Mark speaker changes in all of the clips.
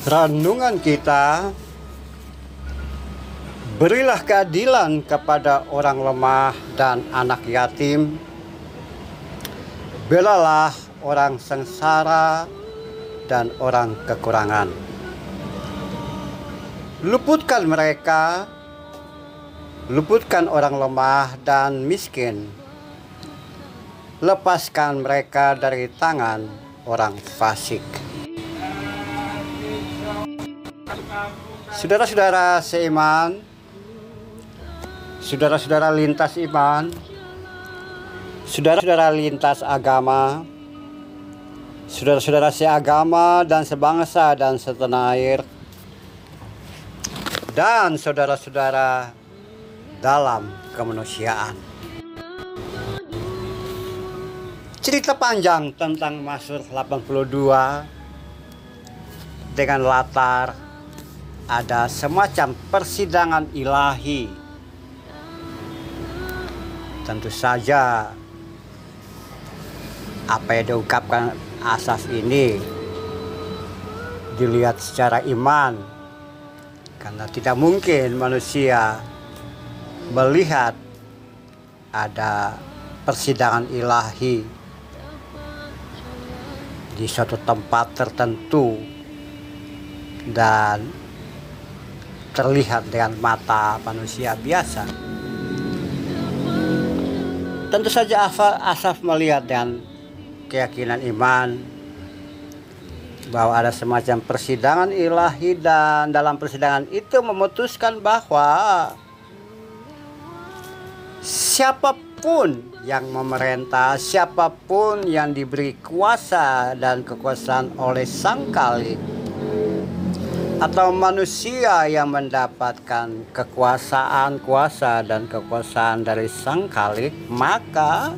Speaker 1: Renungan kita, berilah keadilan kepada orang lemah dan anak yatim, belalah orang sengsara dan orang kekurangan. Luputkan mereka, luputkan orang lemah dan miskin, lepaskan mereka dari tangan orang fasik. Saudara-saudara seiman, saudara-saudara lintas iman, saudara-saudara lintas agama, saudara-saudara seagama dan sebangsa dan setanah air, dan saudara-saudara dalam kemanusiaan. Cerita panjang tentang Mazmur 82 dengan latar ada semacam persidangan ilahi. Tentu saja apa yang diungkapkan Asaf ini dilihat secara iman, karena tidak mungkin manusia melihat ada persidangan ilahi di suatu tempat tertentu dan terlihat dengan mata manusia biasa. Tentu saja Asaf melihat dengan keyakinan iman bahwa ada semacam persidangan ilahi, dan dalam persidangan itu memutuskan bahwa siapapun yang memerintah, siapapun yang diberi kuasa dan kekuasaan oleh Sang Khalik, atau manusia yang mendapatkan kekuasaan, kuasa dan kekuasaan dari Sang Khalik, maka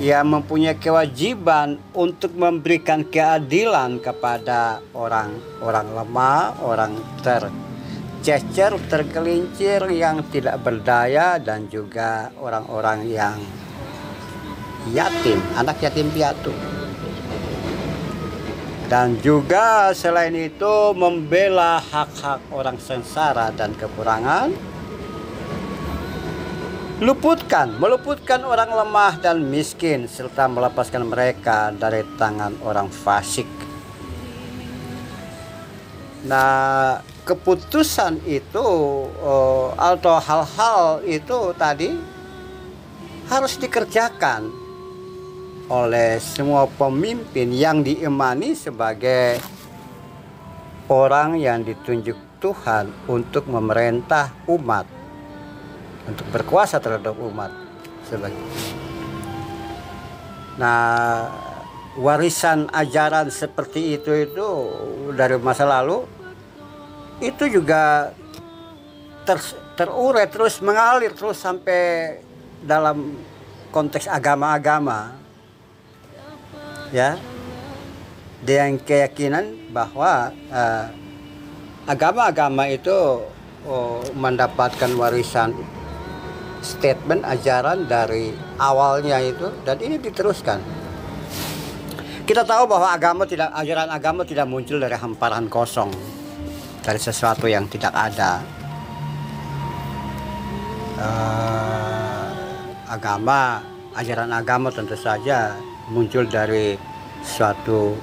Speaker 1: ia mempunyai kewajiban untuk memberikan keadilan kepada orang-orang lemah, orang tercecer, tergelincir, yang tidak berdaya, dan juga orang-orang yang yatim, anak yatim piatu. Dan juga selain itu membela hak-hak orang sengsara dan kekurangan, meluputkan orang lemah dan miskin, serta melepaskan mereka dari tangan orang fasik. Nah, keputusan itu atau hal-hal itu tadi harus dikerjakan oleh semua pemimpin yang diimani sebagai orang yang ditunjuk Tuhan untuk memerintah umat, untuk berkuasa terhadap umat. Nah, warisan ajaran seperti itu dari masa lalu itu juga terurai, terus mengalir terus sampai dalam konteks agama-agama, ya, dengan keyakinan bahwa agama-agama itu mendapatkan warisan statement ajaran dari awalnya itu, dan ini diteruskan. Kita tahu bahwa ajaran agama tidak muncul dari hamparan kosong, dari sesuatu yang tidak ada. Ajaran agama tentu saja muncul dari suatu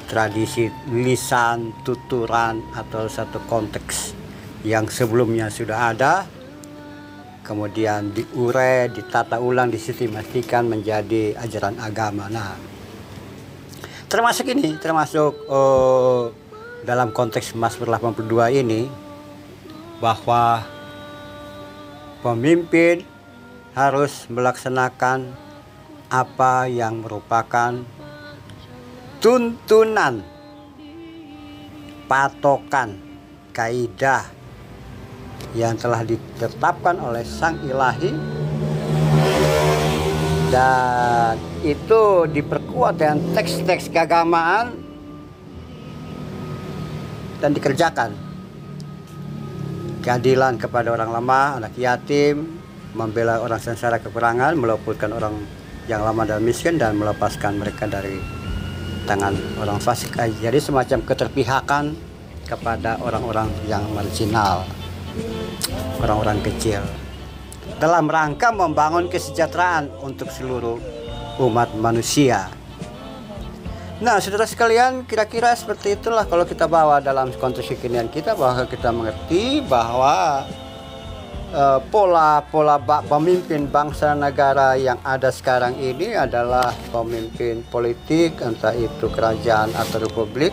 Speaker 1: tradisi lisan, tuturan, atau satu konteks yang sebelumnya sudah ada, kemudian diurai, ditata ulang, disistematikan menjadi ajaran agama. Nah, termasuk dalam konteks Mazmur 82 ini, bahwa pemimpin harus melaksanakan apa yang merupakan tuntunan, patokan, kaidah yang telah ditetapkan oleh Sang Ilahi, dan itu diperkuat dengan teks-teks keagamaan dan dikerjakan. Keadilan kepada orang lemah, anak yatim, membela orang sengsara kekurangan, meluputkan orang yang lemah dan miskin, dan melepaskan mereka dari tangan orang fasik. Jadi semacam keterpihakan kepada orang-orang yang marginal, orang-orang kecil, dalam rangka membangun kesejahteraan untuk seluruh umat manusia. Nah, saudara sekalian, kira-kira seperti itulah kalau kita bawa dalam konteks kekinian kita, bahwa kita mengerti bahwa pola pemimpin bangsa negara yang ada sekarang ini adalah pemimpin politik, entah itu kerajaan atau republik.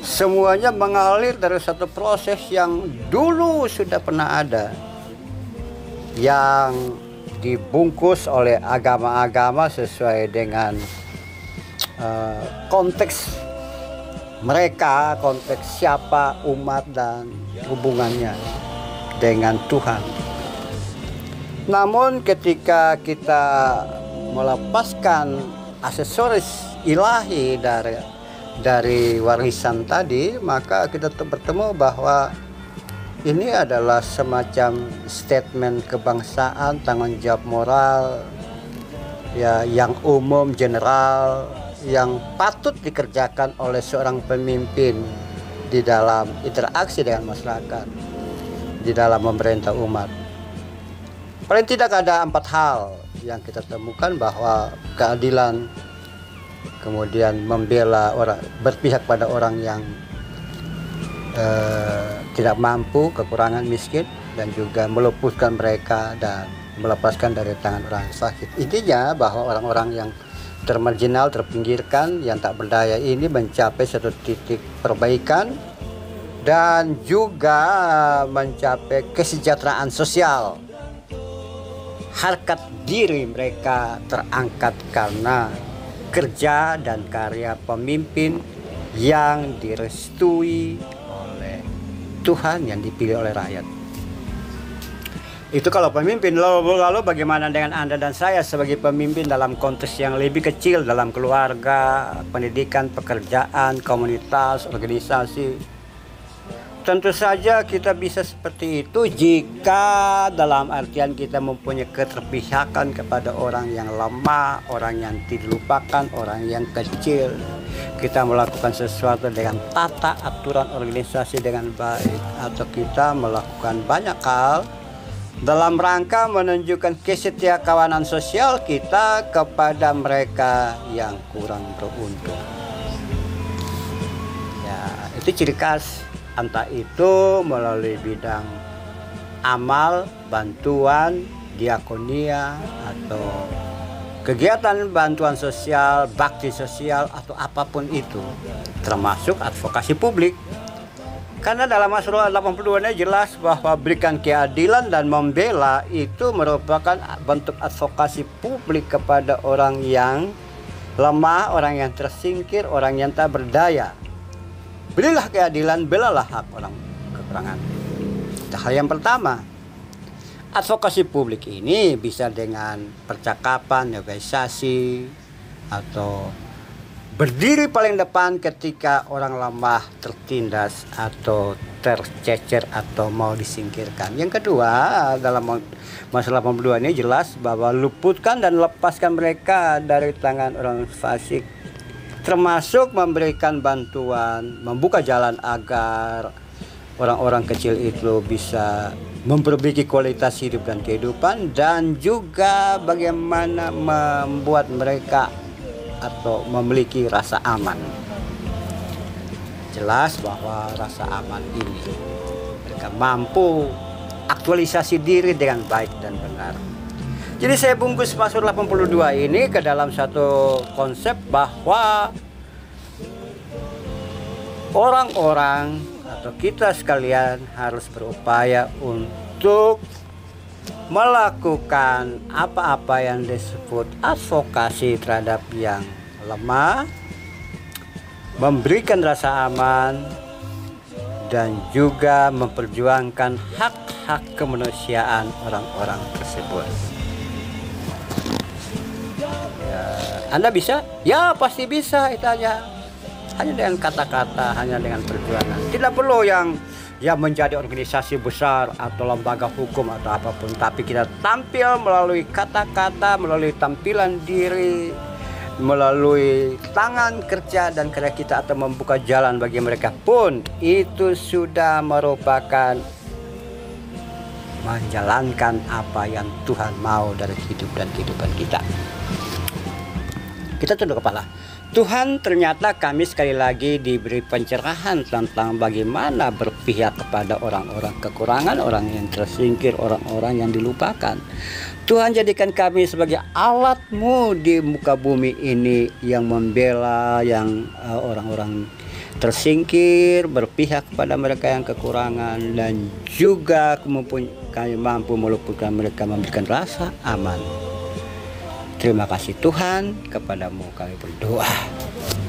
Speaker 1: Semuanya mengalir dari satu proses yang dulu sudah pernah ada, yang dibungkus oleh agama-agama sesuai dengan konteks mereka, konteks siapa umat dan hubungannya dengan Tuhan. Namun ketika kita melepaskan aksesoris ilahi dari warisan tadi, maka kita bertemu bahwa ini adalah semacam statement kebangsaan, tanggung jawab moral ya, yang umum, general, yang patut dikerjakan oleh seorang pemimpin di dalam interaksi dengan masyarakat, di dalam memerintah umat. Paling tidak ada 4 hal yang kita temukan, bahwa keadilan, kemudian membela orang, berpihak pada orang yang tidak mampu, kekurangan, miskin, dan juga meluputkan mereka dan melepaskan dari tangan orang sakit. Intinya bahwa orang-orang yang termarginal, terpinggirkan, yang tak berdaya ini mencapai satu titik perbaikan dan juga mencapai kesejahteraan sosial. Harkat diri mereka terangkat karena kerja dan karya pemimpin yang direstui oleh Tuhan, yang dipilih oleh rakyat. Itu kalau pemimpin. Lalu bagaimana dengan Anda dan saya sebagai pemimpin dalam konteks yang lebih kecil, dalam keluarga, pendidikan, pekerjaan, komunitas, organisasi? Tentu saja kita bisa seperti itu jika dalam artian kita mempunyai keterpihakan kepada orang yang lemah, orang yang dilupakan, orang yang kecil. Kita melakukan sesuatu dengan tata aturan organisasi dengan baik, atau kita melakukan banyak hal dalam rangka menunjukkan kesetiakawanan sosial kita kepada mereka yang kurang beruntung. Ya, itu ciri khas. Entah itu melalui bidang amal, bantuan, diakonia, atau kegiatan bantuan sosial, bakti sosial, atau apapun itu, termasuk advokasi publik. Karena dalam Mazmur 82 ini jelas bahwa berikan keadilan dan membela itu merupakan bentuk advokasi publik kepada orang yang lemah, orang yang tersingkir, orang yang tak berdaya. Berilah keadilan, belalah hak orang kekurangan. Itu hal yang pertama. Advokasi publik ini bisa dengan percakapan, negosiasi, atau berdiri paling depan ketika orang lemah, tertindas, atau tercecer, atau mau disingkirkan. Yang kedua, dalam masalah 82 ini jelas bahwa luputkan dan lepaskan mereka dari tangan orang fasik, termasuk memberikan bantuan, membuka jalan agar orang-orang kecil itu bisa memperbaiki kualitas hidup dan kehidupan, dan juga bagaimana membuat mereka atau memiliki rasa aman. Jelas bahwa rasa aman ini mereka mampu aktualisasi diri dengan baik dan benar. Jadi saya bungkus Mazmur 82 ini ke dalam satu konsep bahwa orang-orang atau kita sekalian harus berupaya untuk melakukan apa-apa yang disebut advokasi terhadap yang lemah, memberikan rasa aman, dan juga memperjuangkan hak-hak kemanusiaan orang-orang tersebut. Anda bisa? Ya pasti bisa, itu aja. Hanya dengan kata-kata, hanya dengan perjuangan. Tidak perlu yang menjadi organisasi besar atau lembaga hukum atau apapun. Tapi kita tampil melalui kata-kata, melalui tampilan diri, melalui tangan kerja dan karya kita atau membuka jalan bagi mereka pun itu sudah merupakan menjalankan apa yang Tuhan mau dari hidup dan kehidupan kita. Kita tunduk kepala. Tuhan, ternyata kami sekali lagi diberi pencerahan tentang bagaimana berpihak kepada orang-orang kekurangan, orang yang tersingkir, orang-orang yang dilupakan. Tuhan, jadikan kami sebagai alat-Mu di muka bumi ini yang membela yang orang-orang tersingkir, berpihak kepada mereka yang kekurangan, dan juga kami mampu meluputkan mereka, memberikan rasa aman. Terima kasih Tuhan, kepadamu kami berdoa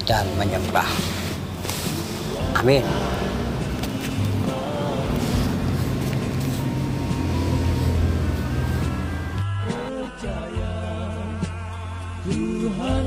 Speaker 1: dan menyembah. Amin.
Speaker 2: Tuhan